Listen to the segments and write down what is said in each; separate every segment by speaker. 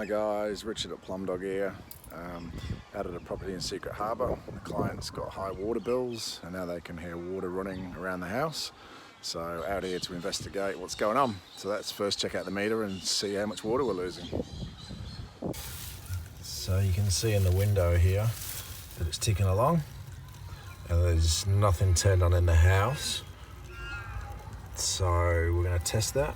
Speaker 1: Hi guys, Richard at Plumdog here. Out at a property in Secret Harbour. The client's got high water bills and now they can hear water running around the house. So out here to investigate what's going on. So let's first check out the meter and see how much water we're losing. So you can see in the window here that it's ticking along and there's nothing turned on in the house. So we're going to test that.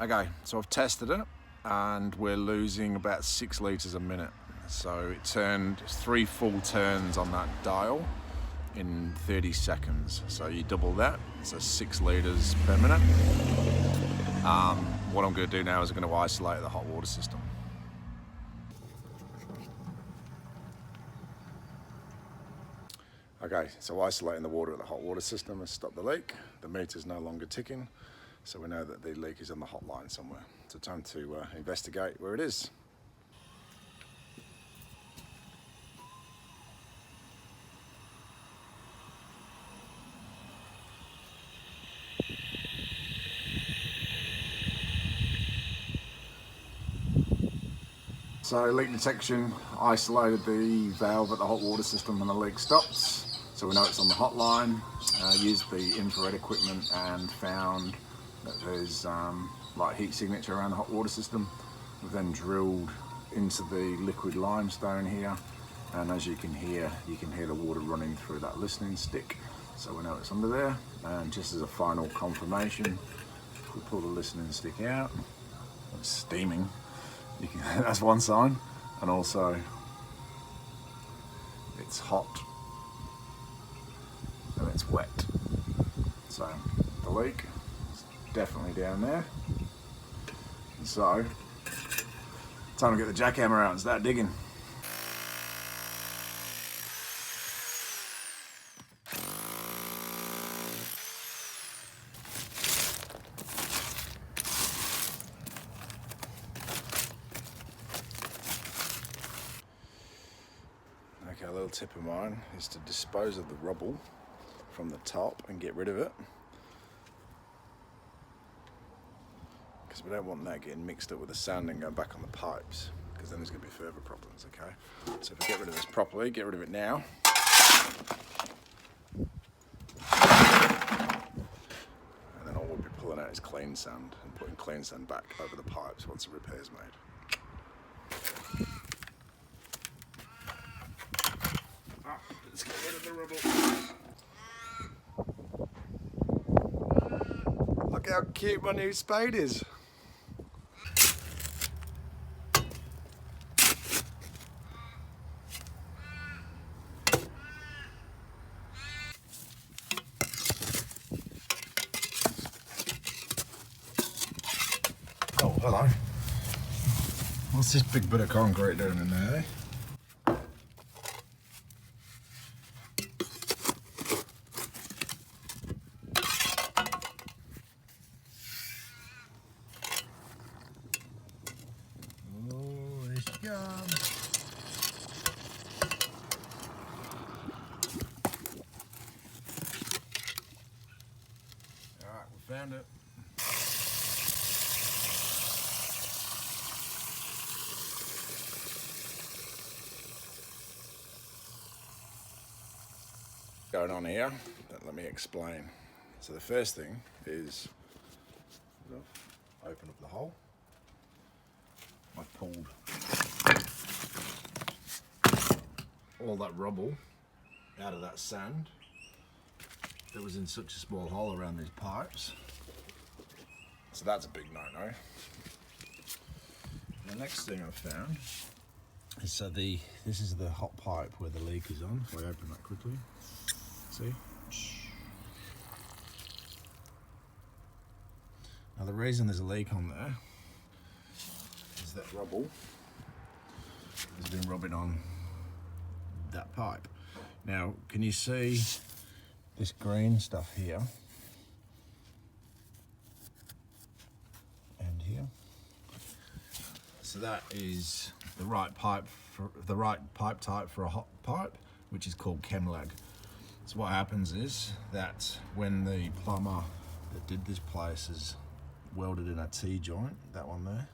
Speaker 1: Okay, so I've tested it and we're losing about 6 litres a minute. So it turned 3 full turns on that dial in 30 seconds. So you double that, so 6 litres per minute. What I'm going to do now is I'm going to isolate the hot water system. Okay, so isolating the water at the hot water system has stopped the leak. The meter's no longer ticking, so we know that the leak is on the hot line somewhere. So time to investigate where it is. So leak detection isolated the valve at the hot water system and the leak stops. So we know it's on the hot line. Used the infrared equipment and found that there's like heat signature around the hot water system. We've then drilled into the liquid limestone here, and as you can hear the water running through that listening stick. So we know it's under there. And just as a final confirmation, if we pull the listening stick out, it's steaming. That's one sign, and also it's hot and it's wet. So the leak is definitely down there. And so time to get the jackhammer out and start digging. Okay, a little tip of mine is to dispose of the rubble from the top and get rid of it, because we don't want that getting mixed up with the sand and going back on the pipes, because then there's going to be further problems. Okay, so if we get rid of this properly, get rid of it now. And then all we'll be pulling out is clean sand and putting clean sand back over the pipes once the repair's made. Let's get rid of the rubble. Look how cute my new spade is. Oh, hello. What's this big bit of concrete doing in there, eh? Alright, we found it. Going on here, let me explain. So the first thing is open up the hole. I've pulled all that rubble out of that sand that was in such a small hole around these pipes. So that's a big no-no. The next thing I've found is this is the hot pipe where the leak is on. If I open that quickly, see? Now the reason there's a leak on there is that rubble has been rubbing on that pipe. Now, can you see this green stuff here and here? So that is the right pipe type for a hot pipe, which is called chem lag. So what happens is that when the plumber that did this place has welded in a T-joint, that one there,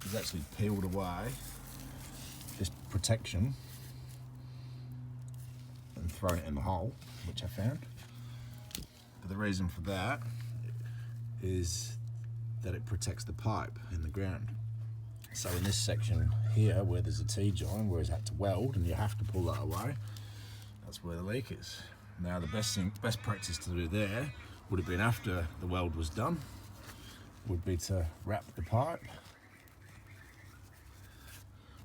Speaker 1: has actually peeled away this protection and thrown it in the hole, which I found. But the reason for that is that it protects the pipe in the ground. So in this section here, where there's a T-join, where it's had to weld and you have to pull that away, that's where the leak is. Now the best practice to do there would have been after the weld was done, would be to wrap the pipe,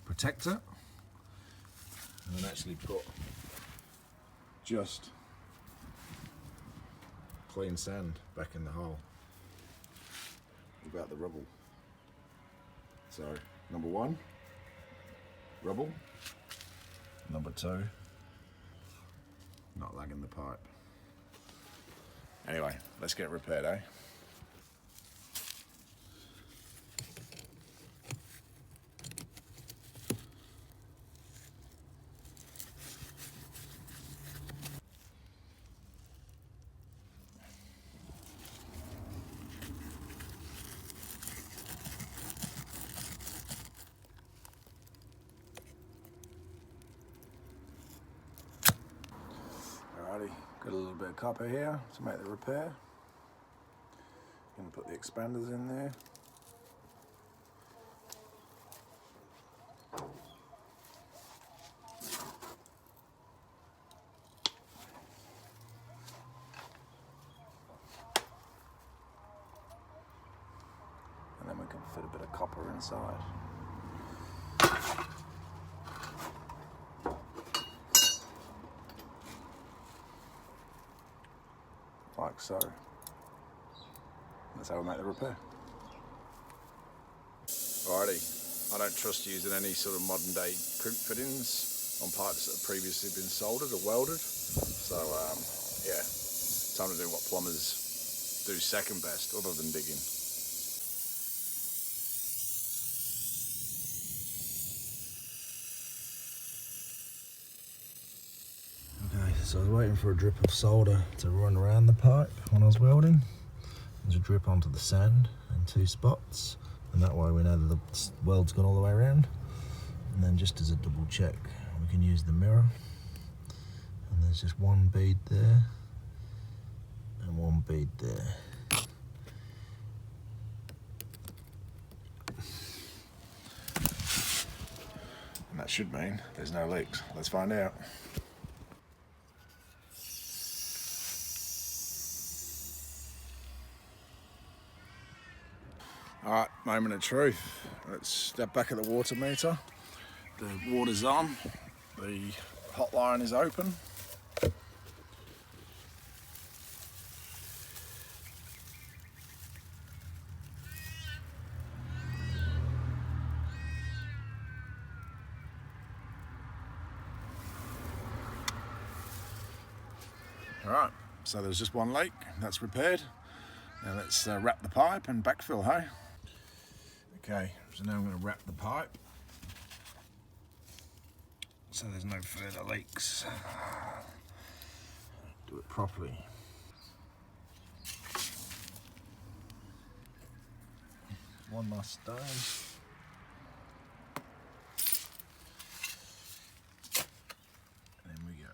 Speaker 1: protect it, and then actually put just clean sand back in the hole without the rubble. So number one, rubble. Number two, not lagging the pipe. Anyway, let's get it repaired, eh? Alrighty, got a little bit of copper here to make the repair. Gonna put the expanders in there. And then we can fit a bit of copper inside. Like so. That's how we make the repair. Alrighty, I don't trust using any sort of modern day crimp fittings on pipes that have previously been soldered or welded. So yeah, time to do what plumbers do second best other than digging. Okay, so I was waiting for a drip of solder to run around the pipe when I was welding. There's a drip onto the sand in 2 spots, and that way we know that the weld's gone all the way around. And then just as a double check, we can use the mirror. And there's just 1 bead there and 1 bead there. And that should mean there's no leaks. Let's find out. Alright, moment of truth. Let's step back at the water meter. The water's on, the hotline is open. Alright, so there's just 1 leak, that's repaired. Now let's wrap the pipe and backfill, hey? Okay, so now I'm going to wrap the pipe so there's no further leaks. Do it properly. One last stone. And there we go.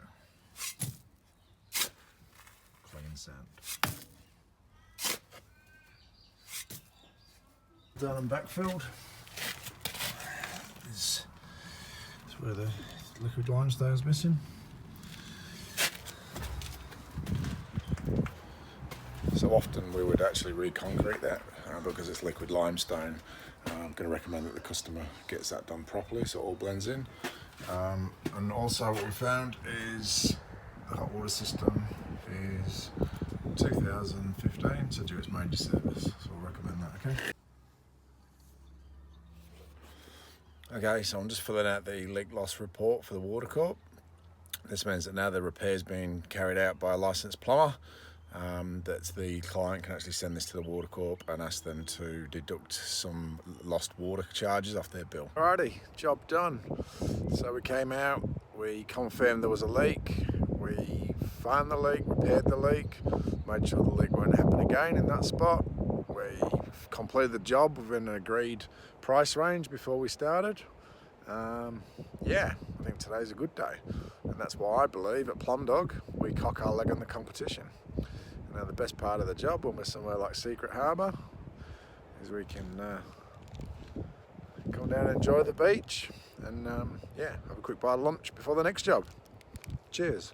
Speaker 1: Clean sand. Done and backfilled. This is where the liquid limestone is missing. So often we would actually re-concrete that because it's liquid limestone. I'm going to recommend that the customer gets that done properly so it all blends in. And also what we found is the hot water system is 2015, so due its major service. So I'll recommend that, okay? Okay, so I'm just filling out the leak loss report for the water corp. This means that now the repair's been carried out by a licensed plumber, that the client can actually send this to the water corp and ask them to deduct some lost water charges off their bill. Alrighty, job done. So we came out, we confirmed there was a leak, we found the leak, repaired the leak, made sure the leak won't happen again in that spot. We we completed the job within an agreed price range before we started. Yeah, I think today's a good day, and that's why I believe at Plumbdog we cock our leg in the competition. Now the best part of the job when we're somewhere like Secret Harbour is we can come down and enjoy the beach and yeah, have a quick bite of lunch before the next job. Cheers.